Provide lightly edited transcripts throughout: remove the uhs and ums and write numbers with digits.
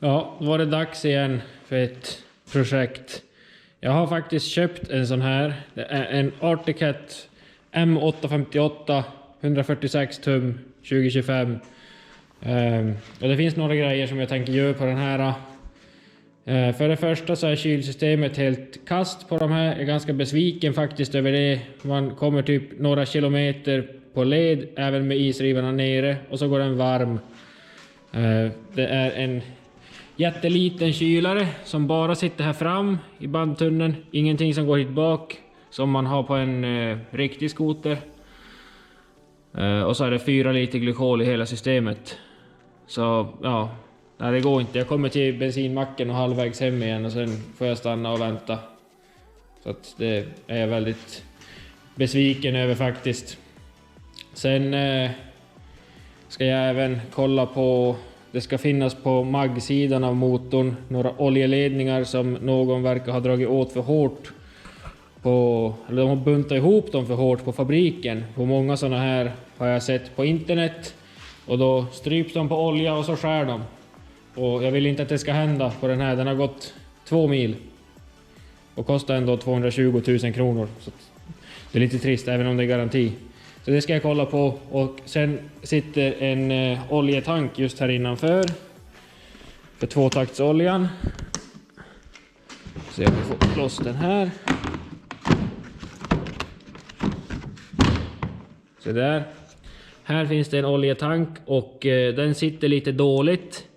Ja, då var det dags igen för ett projekt. Jag har faktiskt köpt en sån här. Det är en Arctic M858 146 tum 2025. Och det finns några grejer som jag tänker göra på den här. För det första så är kylsystemet helt kast på de här. Jag är ganska besviken faktiskt över det. Man kommer typ några kilometer på led även med isrivarna nere och så går den varm. Det är en jätteliten kylare som bara sitter här fram i bandtunneln. Ingenting som går hit bak som man har på en riktig skoter. Och så är det 4 liter glykol i hela systemet. Så ja, nej, det går inte. Jag kommer till bensinmacken och halvvägs hem igen och sen får jag stanna och vänta. Så att det är jag väldigt besviken över faktiskt. Sen ska jag även kolla på, det ska finnas på magsidan av motorn några oljeledningar som någon verkar ha dragit åt för hårt på, eller de har buntat ihop dem för hårt på fabriken. På många sådana här har jag sett på internet och då stryps de på olja och så skär de. Och jag vill inte att det ska hända på den här. Den har gått 2 mil och kostar ändå 220 000 kronor. Så det är lite trist även om det är garanti. Så det ska jag kolla på. Och sen sitter en oljetank just här innanför. För 2-taktsoljan. Så jag får loss den här. Så där. Här finns det en oljetank och den sitter lite dåligt.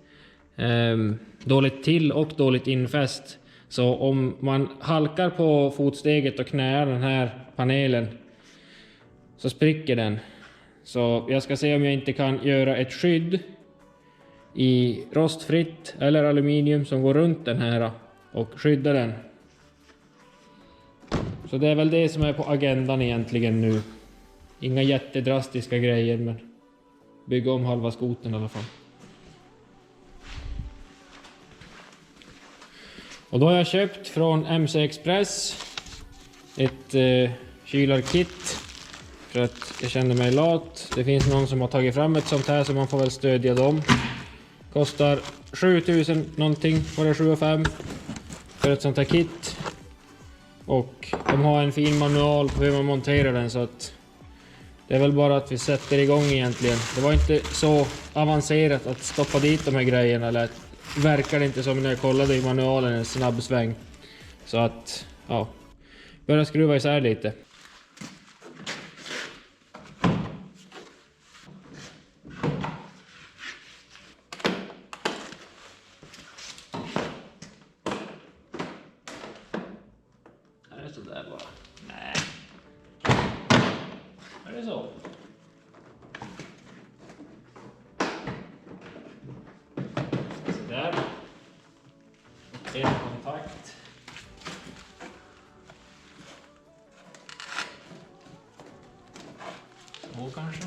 Dåligt till och dåligt infäst. Så om man halkar på fotsteget och knäar den här panelen så spricker den. Så jag ska se om jag inte kan göra ett skydd i rostfritt eller aluminium som går runt den här och skydda den. Så det är väl det som är på agendan egentligen nu. Inga jättedrastiska grejer, men bygga om halva skoten i alla fall. Och då har jag köpt från MC Express ett kylarkit för att jag kände mig lat. Det finns någon som har tagit fram ett sånt här så man får väl stödja dem. Kostar 7000 någonting, var det 7 5 för ett sånt här kit. Och de har en fin manual på hur man monterar den, så att det är väl bara att vi sätter igång egentligen. Det var inte så avancerat att stoppa dit de här grejerna, eller verkar det inte som när jag kollade i manualen, en snabb sväng. Så att, ja, börja skruva isär lite. Är det så där bara? Nej. Är det så? Så där. En kontakt. Så kanske.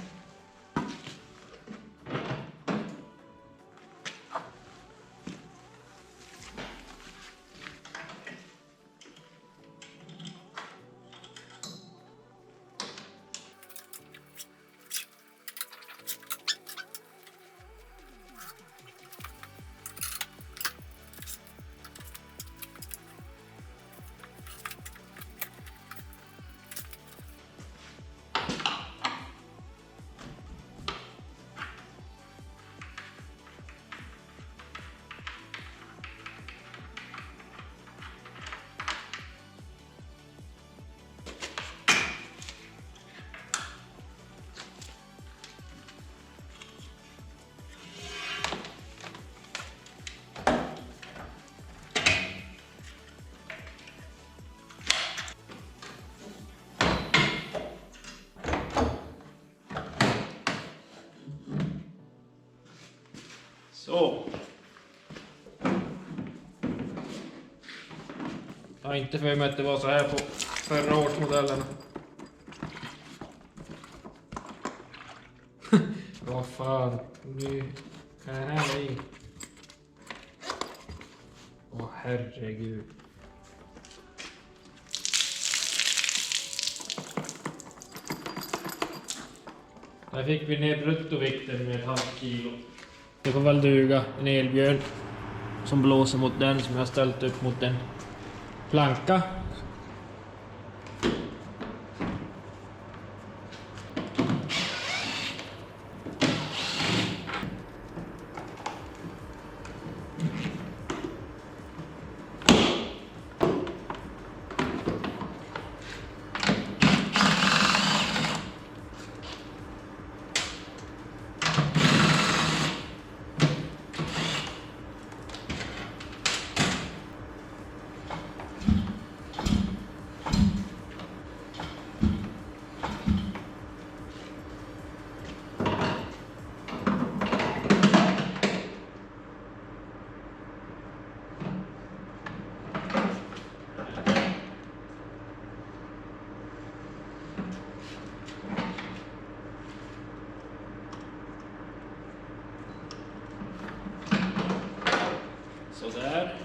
Så. Jag har inte för mig att det var så här på förra årsmodellerna. Vad fan, nu kan jag här i. Åh herregud. Där fick vi ner bruttovikten med 1,5 kilo. Det får väl duga, en elbjörn. som blåser mot den som jag har ställt upp mot en planka. Så där.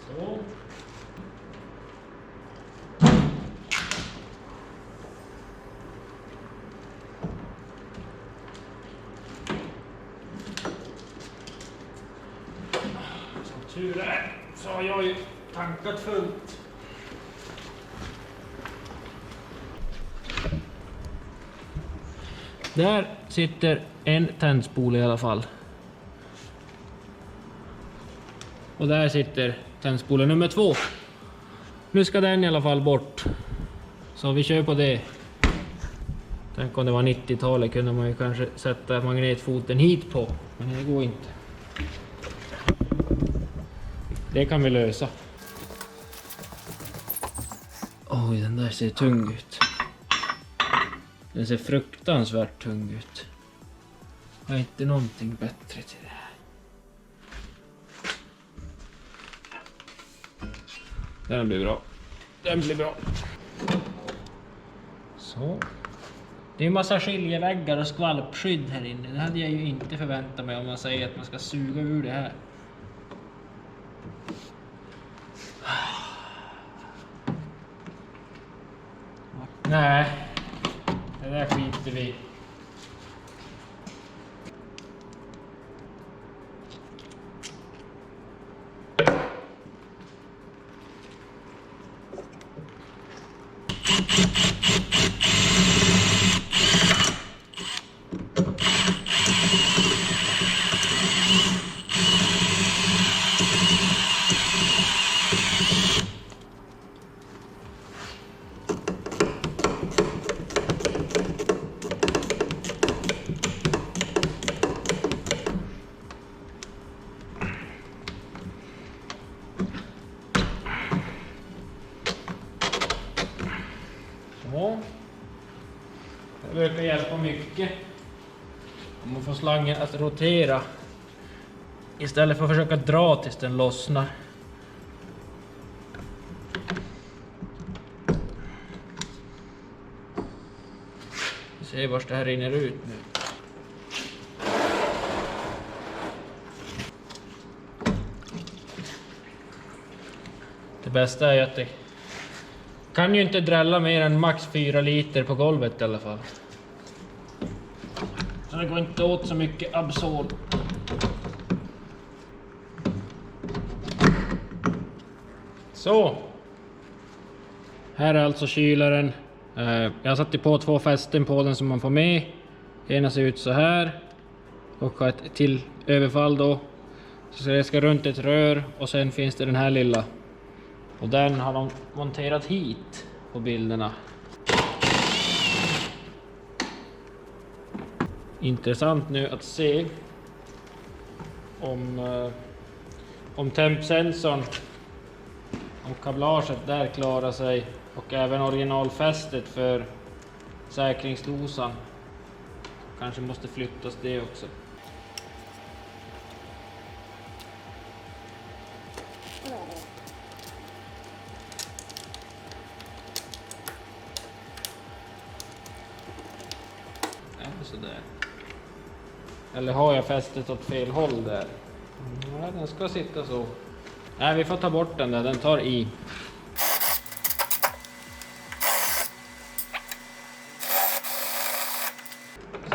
Så. Tur är så har jag ju tankat fullt. Där sitter en tändspole i alla fall. Och där sitter tändspole nummer 2. Nu ska den i alla fall bort. Så vi kör på det. Tänk om det var 90-talet kunde man ju kanske sätta magnetfoten hit på. Men det går inte. Det kan vi lösa. Oj, den där ser tung ut. Den ser fruktansvärt tung ut. Jag har inte någonting bättre till det här. Den blir bra. Den blir bra. Så. Det är en massa skiljeväggar och skvalpskydd här inne. Det hade jag ju inte förväntat mig om man säger att man ska suga ur det här. Nej, det där skiter vi. Så. Det brukar hjälpa mycket om man får slangen att rotera istället för att försöka dra tills den lossnar. Vi ser vart det här rinner ut nu. Det bästa är att det kan ju inte drälla mer än max 4 liter på golvet i alla fall. Så det går inte åt så mycket Absol. Så. Här är alltså kylaren. Jag satte på 2 fästen på den som man får med. Ena ser ut så här. Och ett till överfall då. Så det ska runt ett rör och sen finns det den här lilla. Och den har de monterat hit på bilderna. Intressant nu att se om tempsensorn, om kablaget där klarar sig och även originalfästet för säkringsdosan. Kanske måste flyttas det också. Sådär. Eller har jag fästet åt fel håll där? Ja, den ska sitta så. Nej, vi får ta bort den där, den tar i.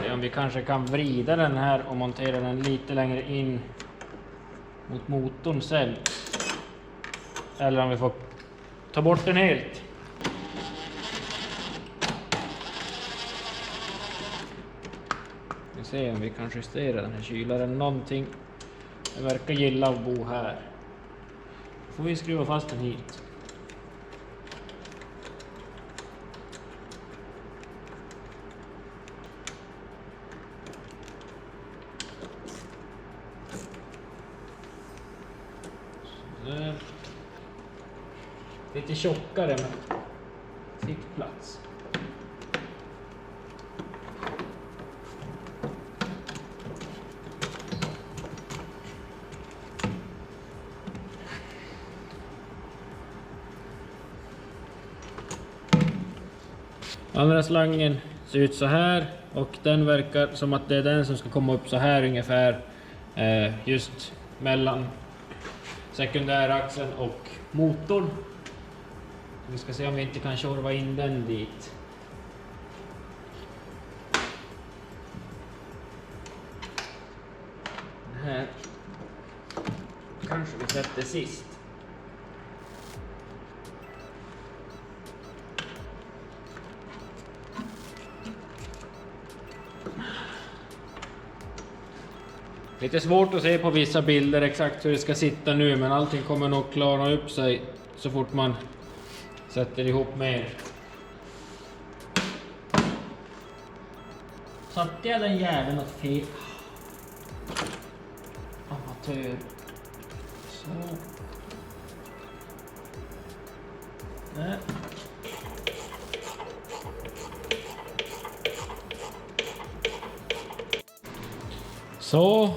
Se om vi kanske kan vrida den här och montera den lite längre in mot motorn sen. Eller om vi får ta bort den helt. Vi ser om vi kan justera den här kylaren någonting. Jag verkar gilla att bo här. Får vi skruva fast den hit. Så. Lite tjockare men fick plats. Andra slangen ser ut så här och den verkar som att det är den som ska komma upp så här ungefär, just mellan sekundäraxeln och motorn. Vi ska se om vi inte kan tjorva in den dit. Den här kanske vi sätter sist. Lite svårt att se på vissa bilder exakt hur det ska sitta nu, men allting kommer nog klarna upp sig så fort man sätter ihop mer. Satte jag den jäveln åt fel? Amatör. Så. Där. Så.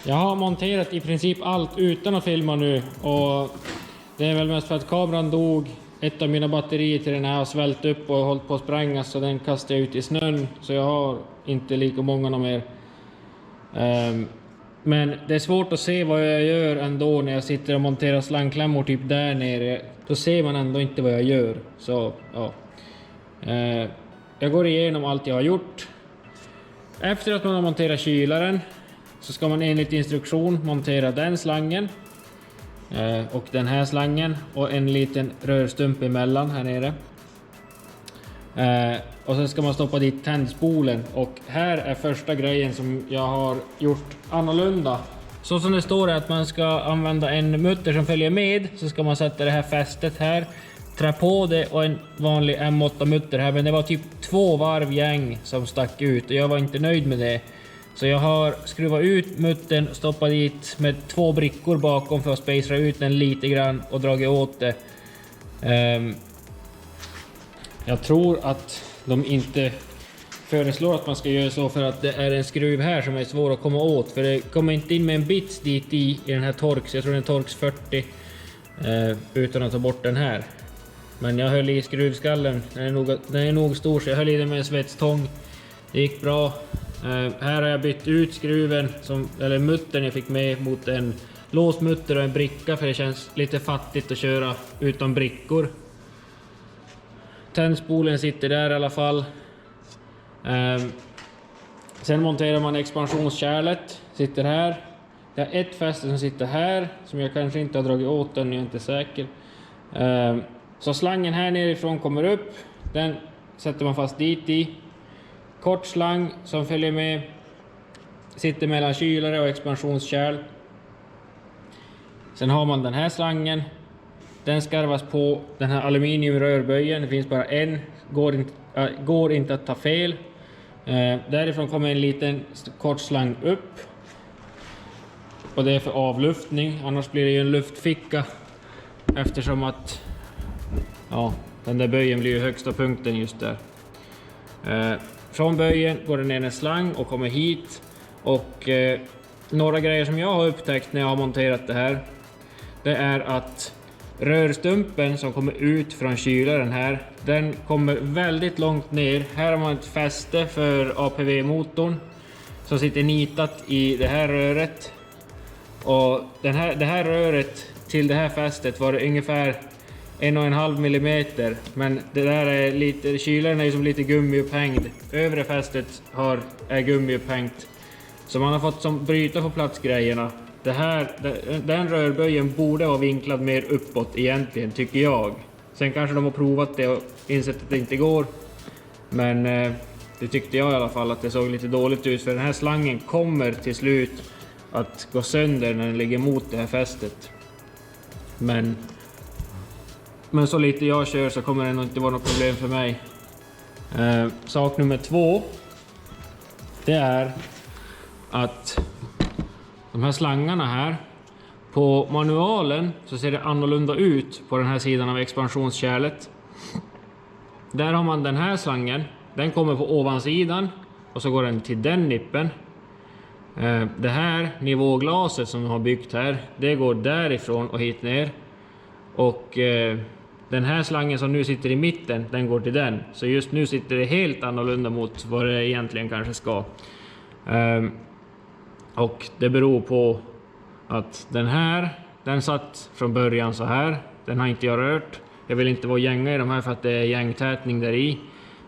Jag har monterat i princip allt utan att filma nu, och det är väl mest för att kameran dog. Ett av mina batterier till den här har svällt upp och hållit på att sprängas, så den kastar jag ut i snön, så jag har inte lika många mer. Men det är svårt att se vad jag gör ändå när jag sitter och monterar slangklämmor typ där nere. Då ser man ändå inte vad jag gör. Så ja. Jag går igenom allt jag har gjort. Efter att man har monterat kylaren så ska man enligt instruktion montera den slangen och den här slangen och en liten rörstump emellan här nere. Och sen ska man stoppa dit tändspolen, och här är första grejen som jag har gjort annorlunda. Så som det står är att man ska använda en mutter som följer med, så ska man sätta det här fästet här, trä på det och en vanlig M8 mutter här, men det var typ 2 varv gäng som stack ut och jag var inte nöjd med det. Så jag har skruvat ut muttern, stoppat dit med 2 brickor bakom för att spacea ut den lite grann och dragit åt det. Jag tror att de inte föreslår att man ska göra så, för att det är en skruv här som är svår att komma åt, för det kommer inte in med en bits dit i den här Torx. Jag tror den är Torx 40 utan att ta bort den här. Men jag höll i skruvskallen, den är nog stor, så jag höll i den med en svetstång. Det gick bra. Här har jag bytt ut skruven, eller muttern jag fick med, mot en låsmutter och en bricka, för det känns lite fattigt att köra utan brickor. Tändspolen sitter där i alla fall. Sen monterar man expansionskärlet, sitter här. Det är ett fäste som sitter här, som jag kanske inte har dragit åt den, jag är inte säker. Så slangen här nerifrån kommer upp, den sätter man fast dit i. Kort slang som följer med, sitter mellan kylare och expansionskärl. Sen har man den här slangen, den skarvas på den här aluminiumrörböjen, det finns bara en, går inte att ta fel. Därifrån kommer en liten kort slang upp, och det är för avluftning, annars blir det ju en luftficka, eftersom att den där böjen blir ju högsta punkten just där. Från böjen går det ner en slang och kommer hit, och några grejer som jag har upptäckt när jag har monterat det här, det är att rörstumpen som kommer ut från kylaren här, den kommer väldigt långt ner. Här har man ett fäste för APV-motorn som sitter nitat i det här röret. Och det här röret till det här fästet var ungefär 1,5 millimeter. Men det där är lite, kylaren är ju som lite gummiupphängd. Övre fästet är gummiupphängt. Så man har fått som bryta på plats grejerna. Den rörböjen borde vara vinklad mer uppåt egentligen, tycker jag. Sen kanske de har provat det och insett att det inte går. Men det tyckte jag i alla fall, att det såg lite dåligt ut. För den här slangen kommer till slut att gå sönder när den ligger mot det här fästet. Men så lite jag kör så kommer det nog inte vara något problem för mig. Sak nummer 2. Det är att de här slangarna här, på manualen så ser det annorlunda ut på den här sidan av expansionskärlet. Där har man den här slangen, den kommer på ovansidan och så går den till den nippen. Det här nivåglaset som de har byggt här, det går därifrån och hit ner. Och den här slangen som nu sitter i mitten, den går till den. Så just nu sitter det helt annorlunda mot vad det egentligen kanske ska. Och det beror på att den satt från början så här. Den har inte jag rört. Jag vill inte vara gänga i de här för att det är gängtätning där i.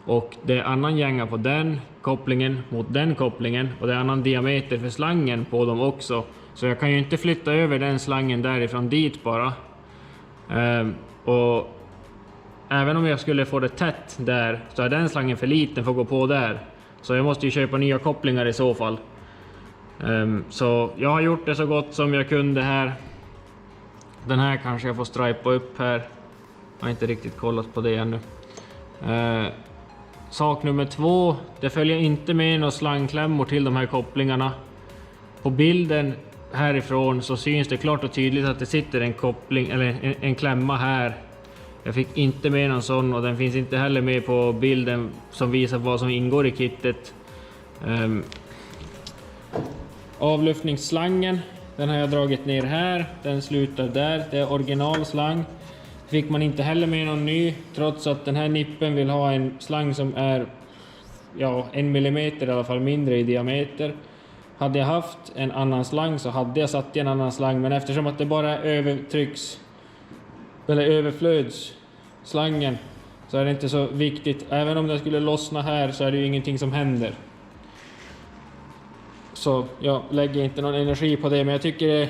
Och det är annan gänga på den kopplingen mot den kopplingen. Och det är annan diameter för slangen på dem också. Så jag kan ju inte flytta över den slangen därifrån dit bara. Och även om jag skulle få det tätt där så är den slangen för liten för att gå på där. Så jag måste ju köpa nya kopplingar i så fall. Så jag har gjort det så gott som jag kunde här. Den här kanske jag får stripa upp här. Jag har inte riktigt kollat på det ännu. Sak nummer 2. Det följer inte med några slangklämmor till de här kopplingarna. På bilden härifrån så syns det klart och tydligt att det sitter en koppling eller en klämma här. Jag fick inte med någon sån och den finns inte heller med på bilden som visar vad som ingår i kittet. Avluftningsslangen, den har jag dragit ner här, den slutar där, det är originalslang. Fick man inte heller med någon ny, trots att den här nippen vill ha en slang som är 1 millimeter i alla fall mindre i diameter. Hade jag haft en annan slang så hade jag satt i en annan slang, men eftersom att det bara är överflödsslangen så är det inte så viktigt. Även om det skulle lossna här så är det ju ingenting som händer. Så jag lägger inte någon energi på det, men jag tycker det är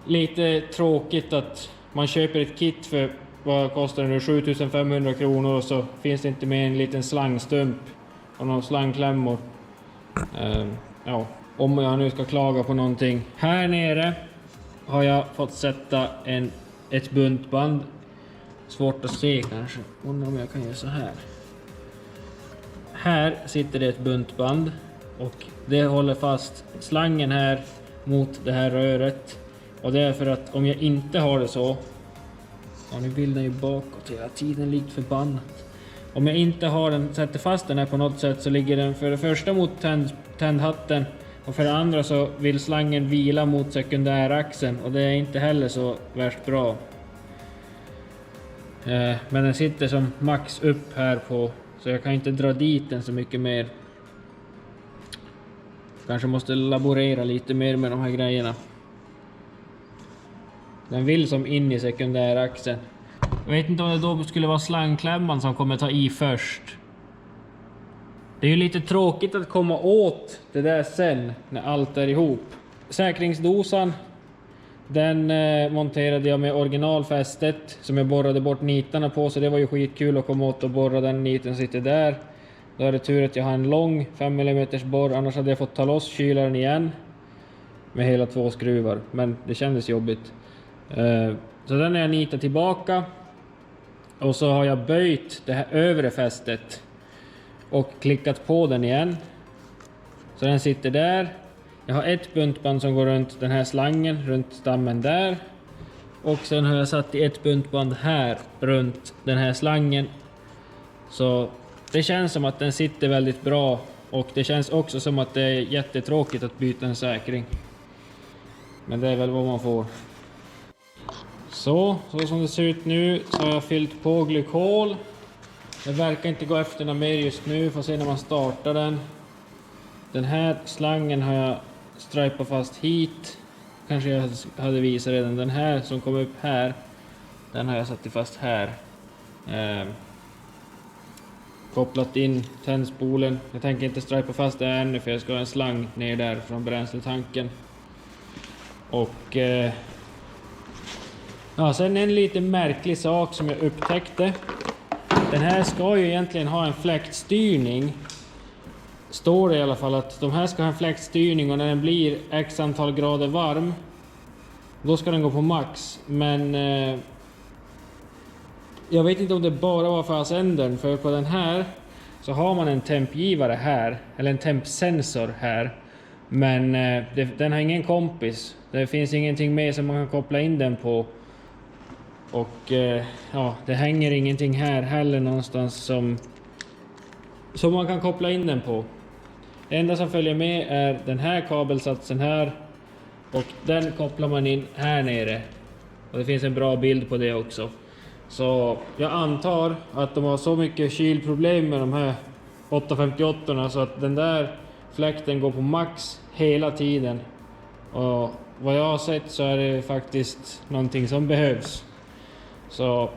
lite tråkigt att man köper ett kit för, vad kostar det nu, 7500 kronor och så finns det inte med en liten slangstump och några slangklämmor. Om jag nu ska klaga på någonting. Här nere har jag fått sätta ett buntband. Svårt att se kanske. Undrar om jag kan göra så här. Här sitter det ett buntband och det håller fast slangen här mot det här röret. Och det är för att om jag inte har det så, nu vill den ju bakåt hela tiden, likt förbannat. Om jag inte har den, sätter fast den här på något sätt, så ligger den för det första mot tändhatten och för det andra så vill slangen vila mot sekundäraxeln och det är inte heller så värst bra. Men den sitter som max upp här på, så jag kan inte dra dit den så mycket mer. Kanske måste laborera lite mer med de här grejerna. Den vill som in i sekundäraxeln. Jag vet inte om det då skulle vara slangklämman som kommer ta i först. Det är ju lite tråkigt att komma åt det där sen när allt är ihop. Säkringsdosan, den monterade jag med originalfästet som jag borrade bort nitarna på, så det var ju skitkul att komma åt och borra den niten sitter där. Då är det tur att jag har en lång 5 mm borr, annars hade jag fått ta loss kylaren igen med hela 2 skruvar, men det kändes jobbigt. Så den är jag nitat tillbaka och så har jag böjt det här övre fästet och klickat på den igen, så den sitter där. Jag har ett buntband som går runt den här slangen, runt stammen där, och sen har jag satt i ett buntband här runt den här slangen. Så det känns som att den sitter väldigt bra, och det känns också som att det är jättetråkigt att byta en säkring. Men det är väl vad man får. Så som det ser ut nu så har jag fyllt på glykol. Det verkar inte gå efter något mer just nu, får se när man startar den. Den här slangen har jag stripat fast hit. kanske jag hade visat redan. Den här som kom upp här, den har jag satt fast här. Kopplat in tändspolen. Jag tänker inte stripa fast det ännu för jag ska ha en slang ner där från bränsletanken. Och ja, sen en lite märklig sak som jag upptäckte. Den här ska ju egentligen ha en fläktstyrning. Står det i alla fall att de här ska ha en fläktstyrning och när den blir x antal grader varm då ska den gå på max. Men jag vet inte om det bara var för sändaren, för på den här så har man en tempgivare här, eller en tempsensor här. Men den har ingen kompis. Det finns ingenting med som man kan koppla in den på. Och ja, det hänger ingenting här heller någonstans som man kan koppla in den på. Det enda som följer med är den här kabelsatsen här. Och den kopplar man in här nere. Och det finns en bra bild på det också. Så jag antar att de har så mycket kylproblem med de här 858 så att den där fläkten går på max hela tiden. Och vad jag har sett så är det faktiskt någonting som behövs. Så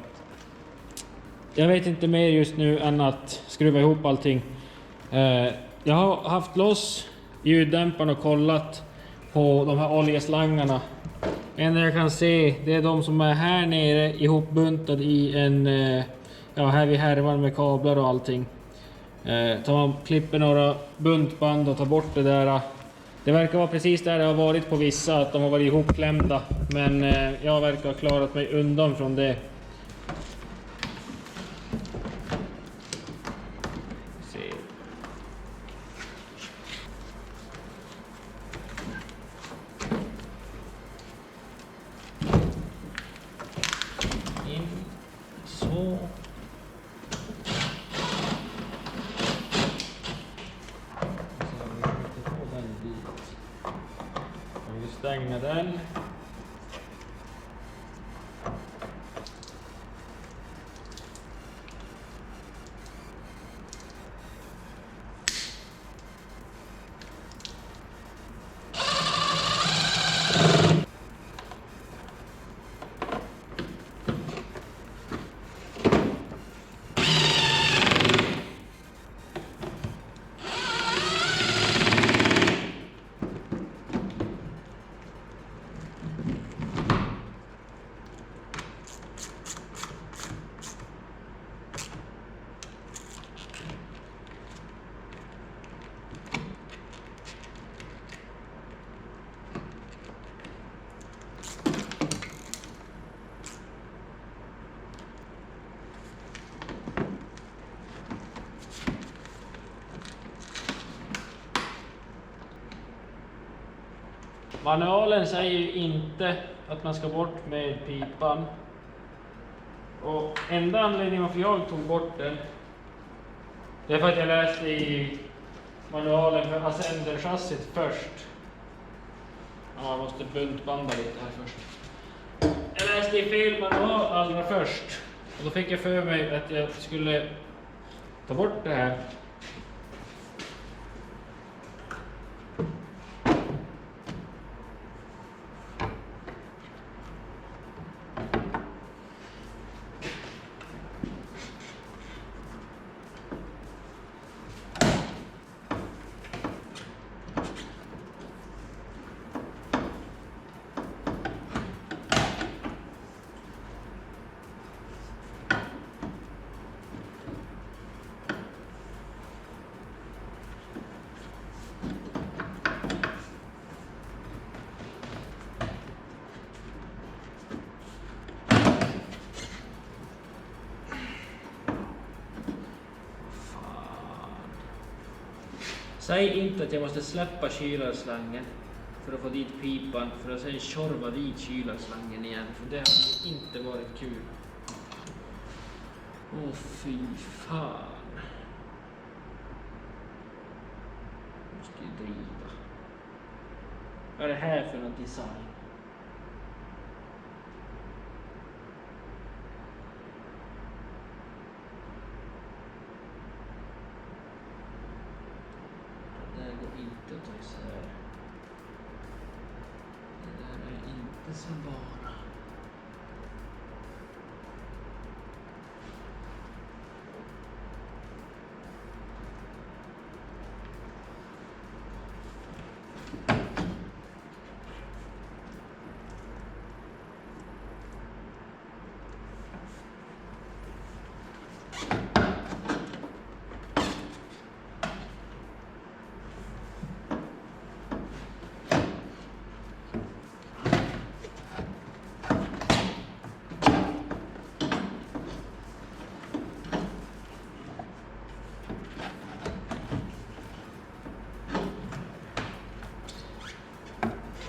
jag vet inte mer just nu än att skruva ihop allting. Jag har haft loss ljuddämparen och kollat på de här oljeslangarna. Det enda jag kan se det är de som är här nere ihopbuntade i en ja, här vid härvan med kablar och allting. Tar man klipper några buntband och tar bort det där. Det verkar vara precis där det har varit på vissa, att de har varit ihopklämda. Men jag verkar ha klarat mig undan från det. Så. Vi stänger den. Manualen säger ju inte att man ska bort med pipan. Och enda anledningen varför jag tog bort den, det är för att jag läste i manualen för Ascender-chassit först. Ja, jag måste buntbanda lite här först. Jag läste i fel manual allra först. Och då fick jag för mig att jag skulle ta bort det här. Säg inte att jag måste släppa kylarslangen för att få dit pipan för att sen tjorva dit kylarslangen igen. För det hade inte varit kul. Åh fy fan. Jag måste ju driva. Vad är det här för någon design? Det där går inte att ta isär. Det där inte så bara.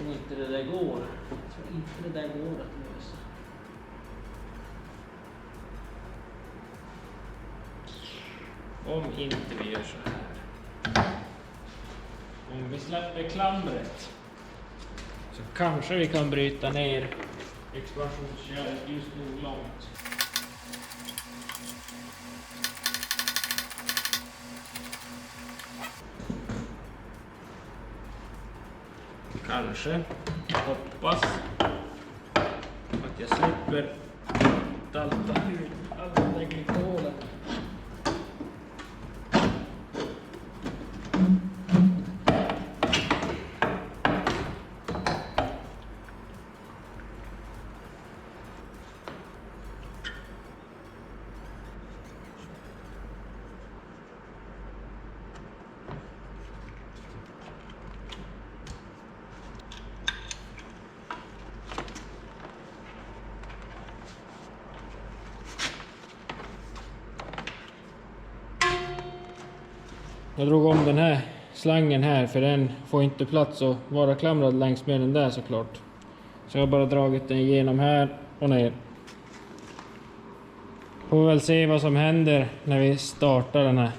Om inte det där går. Jag tror inte det där går att lösa. Om inte vi gör så här. Om vi släpper klamret så kanske vi kan bryta ner expansionskärlet just nu långt. Kanske. Hoppas att jag slipper dalta ut alla den glikolen. Jag drog om den här slangen här för den får inte plats att vara klamrad längs med den där såklart. Så jag har bara dragit den igenom här och ner. Får väl se vad som händer när vi startar den här.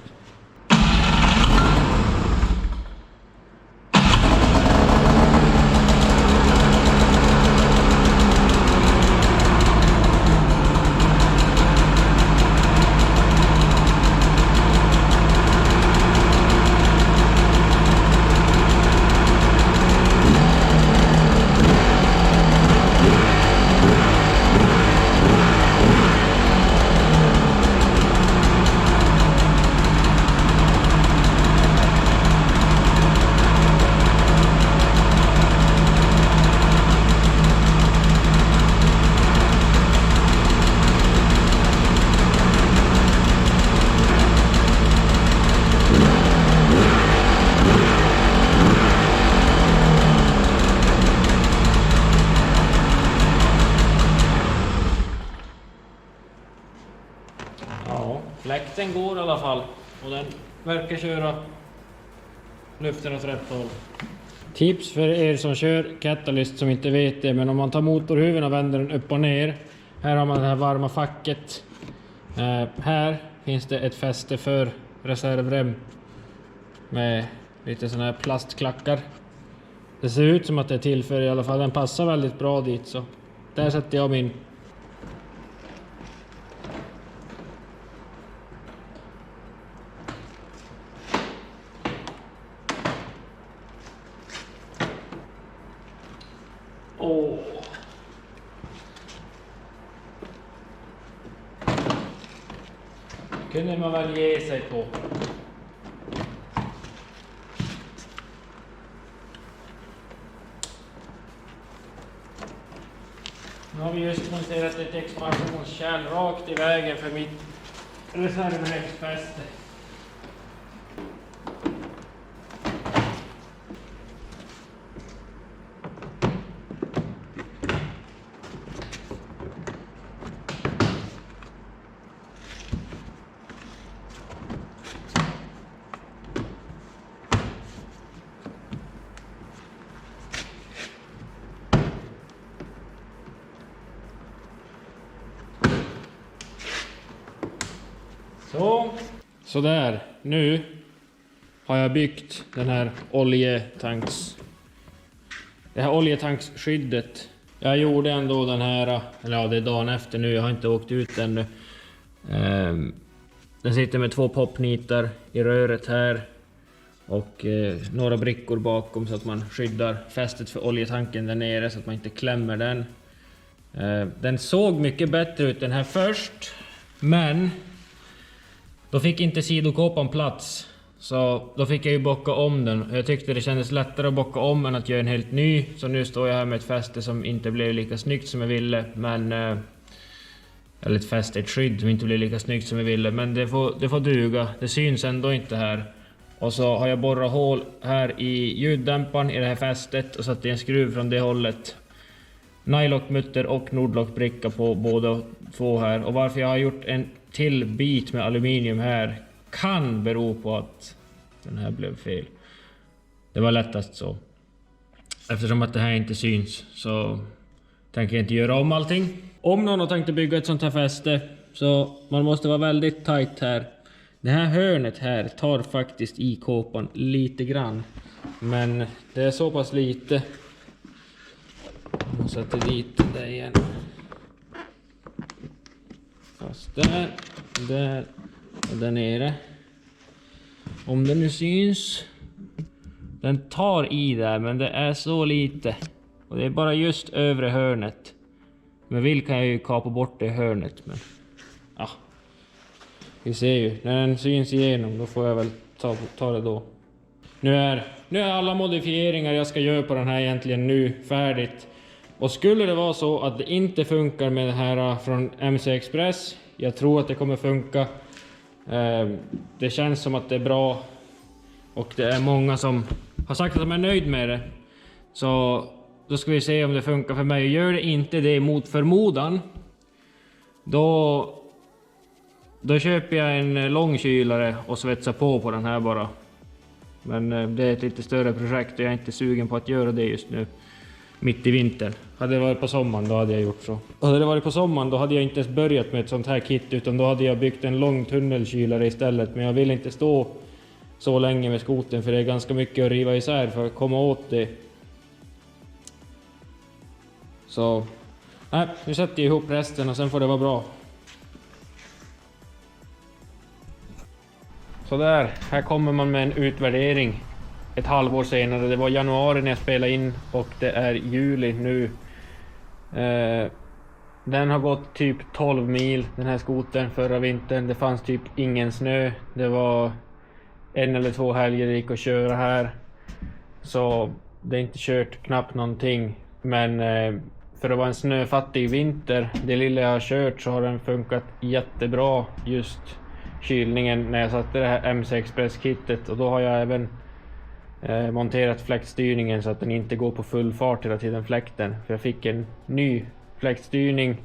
Fläkten går i alla fall och den verkar köra luften åt rätt håll. Tips för er som kör Catalyst som inte vet det, men om man tar motorhuven och vänder den upp och ner. Här har man det här varma facket. Här finns det ett fäste för reservrem med lite såna här plastklackar. Det ser ut som att det är till för, i alla fall den passar väldigt bra dit, så där sätter jag min. Kunde man väl ge sig på. Nu har vi just monterat ett expansionskärl rakt i vägen för mitt reservremsfäste. Så där, nu har jag byggt den här det här oljetanksskyddet. Jag gjorde ändå den här, eller ja, det är dagen efter nu, jag har inte åkt ut ännu. Den sitter med 2 popnitar i röret här Och några brickor bakom så att man skyddar fästet för oljetanken där nere så att man inte klämmer den. Den såg mycket bättre ut den här först, men då fick inte sidokåpan plats. Så då fick jag ju bocka om den. Jag tyckte det kändes lättare att bocka om än att göra en helt ny. Så nu står jag här med ett fäste som inte blev lika snyggt som jag ville. Men eller ett fäste, ett skydd som inte blev lika snyggt som jag ville. Men det får duga. Det syns ändå inte här. Och så har jag borrat hål här i ljuddämparen i det här fästet och satt i en skruv från det hållet. Nylockmutter och nordlockbricka på båda två här. Och varför jag har gjort en till bit med aluminium här kan bero på att den här blev fel. Det var lättast så. Eftersom att det här inte syns så tänker jag inte göra om allting. Om någon har tänkt att bygga ett sånt här fäste så man måste vara väldigt tight här. Det här hörnet här tar faktiskt i kåpan lite grann. Men det är så pass lite. Jag sätter dit den där igen. Fast där och där nere. Om det nu syns. Den tar i där, men det är så lite. Och det är bara just övre hörnet. Men vill kan jag ju kapa bort det hörnet. Men ja. Vi ser ju, när den syns igenom då får jag väl ta det då. Nu är alla modifieringar jag ska göra på den här egentligen nu färdigt. Och skulle det vara så att det inte funkar med det här från MC Express. Jag tror att det kommer funka. Det känns som att det är bra. Och det är många som har sagt att de är nöjd med det. Så då ska vi se om det funkar för mig. Gör det inte det mot förmodan. Då köper jag en långkylare och svetsar på den här bara. Men det är ett lite större projekt och jag är inte sugen på att göra det just nu. Mitt i vintern. Hade det varit på sommaren då hade jag gjort så. Hade det varit på sommaren då hade jag inte ens börjat med ett sånt här kit. Utan då hade jag byggt en lång tunnelkylare istället. Men jag vill inte stå så länge med skoten för det är ganska mycket att riva isär för att komma åt det. Så nej, nu sätter jag ihop resten och sen får det vara bra. Så där, här kommer man med en utvärdering ett halvår senare. Det var januari när jag spelade in och det är juli nu. Den har gått typ 12 mil den här skoten förra vintern. Det fanns typ ingen snö. Det var 1 eller 2 helger det gick att köra här. Så det är inte kört knappt någonting. Men för att vara en snöfattig vinter, det lilla jag har kört så har den funkat jättebra just kylningen när jag satte det här MC Express kittet. Och då har jag även monterat fläktstyrningen så att den inte går på full fart hela tiden fläkten. För jag fick en ny fläktstyrning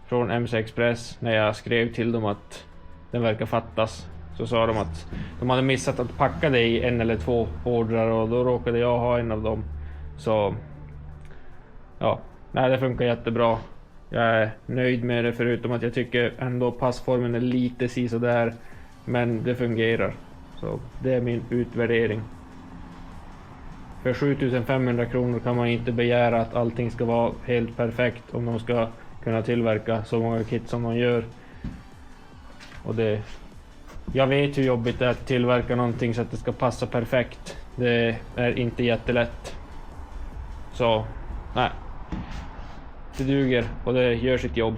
från MC Express när jag skrev till dem att den verkar fattas. Så sa de att de hade missat att packa det i 1 eller 2 ordrar och då råkade jag ha en av dem. Så ja, nej, det funkar jättebra. Jag är nöjd med det förutom att jag tycker ändå passformen är lite sisådär. Men det fungerar. Så det är min utvärdering. För 7500 kronor kan man inte begära att allting ska vara helt perfekt om de ska kunna tillverka så många kit som de gör. Och jag vet hur jobbigt det är att tillverka någonting så att det ska passa perfekt. Det är inte jättelätt. Så nej, det duger och det gör sitt jobb.